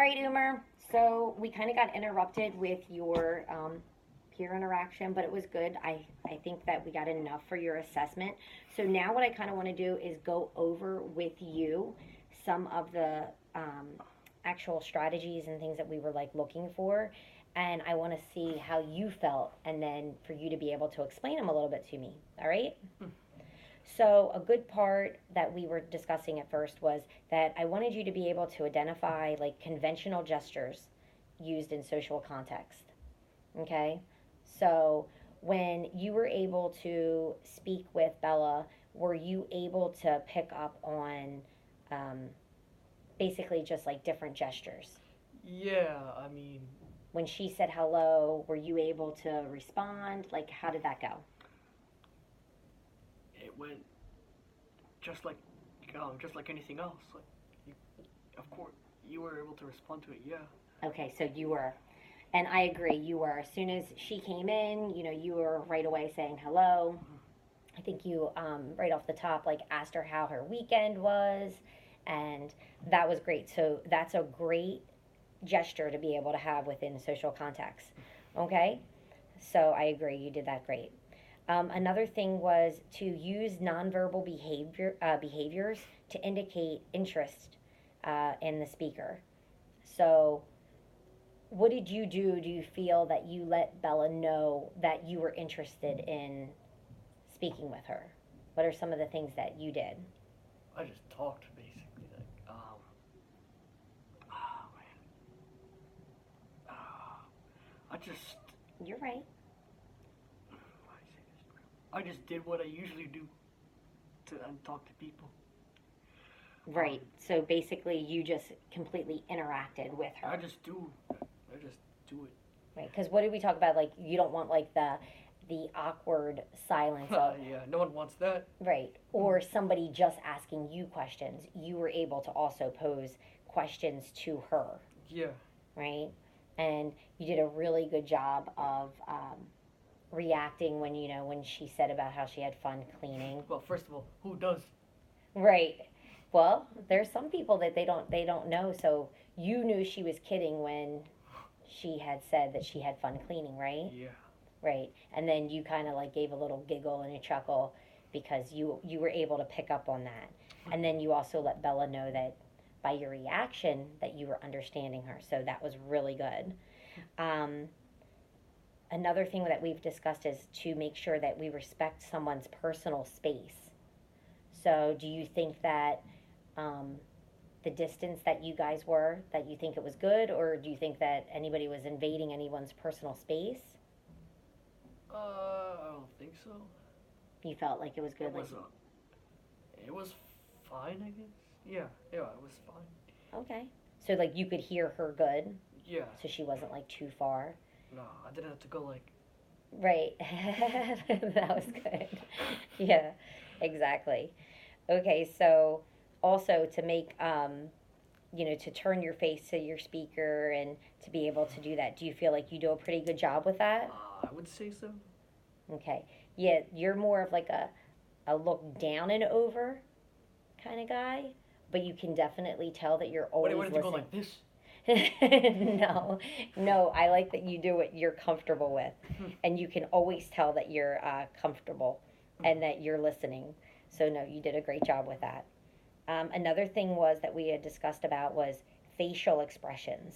right, Umer. So we kind of got interrupted with your peer interaction, but it was good. I think that we got enough for your assessment. So now what I kind of want to do is go over with you some of the actual strategies and things that we were like looking for. And I want to see how you felt, and then for you to be able to explain them a little bit to me. All right? So, a good part that we were discussing at first was that I wanted you to be able to identify like conventional gestures used in social context. Okay? So, when you were able to speak with Bella, were you able to pick up on um, basically just like different gestures? Yeah, I mean, When she said hello, were you able to respond? Like, how did that go? it went just like just like anything else. Like, you, of course, you were able to respond to it. Yeah. Okay, so you were. And I agree, you were. As soon as she came in, you were right away saying hello. I think you, right off the top, like asked her how her weekend was, and that was great. So that's a great gesture to be able to have within social context. Okay, so I agree, you did that great. Another thing was to use nonverbal behaviors to indicate interest in the speaker. So what did you do? Do you feel that you let Bella know that you were interested in speaking with her? What are some of the things that you did? I just talked basically. Like, oh man, I just, You're right. how do I say this? I just did what I usually do to and talk to people. Um, Right. So basically, you just completely interacted with I her. just do, I just do it. Right. Because what did we talk about? Like, you don't want like the awkward silence of Yeah, no one wants that. right, or somebody just asking you questions. You were able to also pose questions to her, Yeah. right? And you did a really good job of reacting when when she said about how she had fun cleaning. Well, first of all, who does? Right. Well, there's some people that they don't know. So you knew she was kidding when she had said that she had fun cleaning, right? Yeah. Right. And then you kind of like gave a little giggle and a chuckle because you were able to pick up on that. And then you also let Bella know that by your reaction that you were understanding her. So that was really good. Um, Another thing that we've discussed is to make sure that we respect someone's personal space. So do you think that um, the distance that you guys were, that you think it was good, or do you think that anybody was invading anyone's personal space? I don't think so. You felt like it was It good, like was it was fine, I guess. Yeah, yeah, it was fine. okay. So like you could hear her good, Yeah. so she wasn't like too far. No, I didn't have to go like. Right. That was good. Yeah, exactly. Okay, so also to make to turn your face to your speaker and to be able to do that, do you feel like you do a pretty good job with that? I would say so. Okay. Yeah, you're more of like a look down and over kind of guy, but you can definitely tell that you're What do you always want it to go listening. like this? No, no, I like that you do what you're comfortable with, and you can always tell that you're comfortable and that you're listening. So no, you did a great job with that. Another thing was that we had discussed about was facial expressions,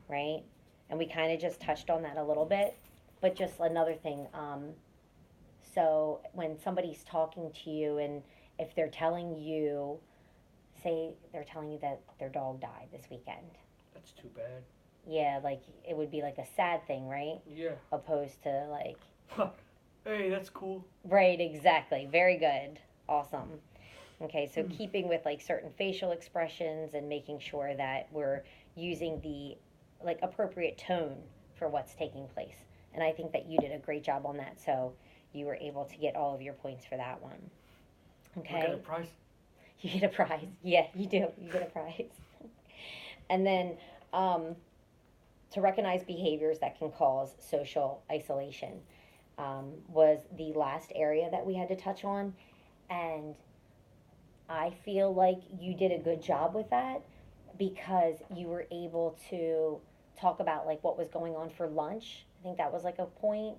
right? And we kind of just touched on that a little bit, but just another thing. So when somebody's talking to you, and if they're telling you, say they're telling you that their dog died this weekend, That's too bad. yeah, like it would be like a sad thing, right? Yeah. Opposed to like, Hey, that's cool. right, exactly. Very good. Awesome. Okay, so Hmm. keeping with like certain facial expressions and making sure that we're using the like appropriate tone for what's taking place. And I think that you did a great job on that. So you were able to get all of your points for that one. We got a Okay? prize. You get a prize. Yeah, you do. You get a prize. And then um, to recognize behaviors that can cause social isolation was the last area that we had to touch on. And I feel like you did a good job with that because you were able to talk about like what was going on for lunch. I think that was like a point,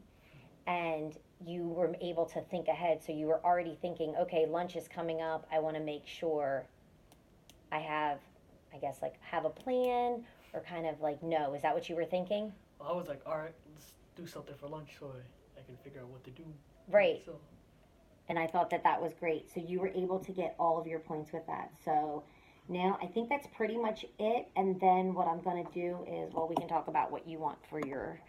and you were able to think ahead. So you were already thinking, okay, lunch is coming up. I want to make sure I have, I guess, like have a plan or kind of like know. Is that what you were thinking? I was like, all right, let's do something for lunch so I can figure out what to do. Right. So And I thought that that was great. So you were able to get all of your points with that. So now I think that's pretty much it. And then what I'm going to do is, well, we can talk about what you want for your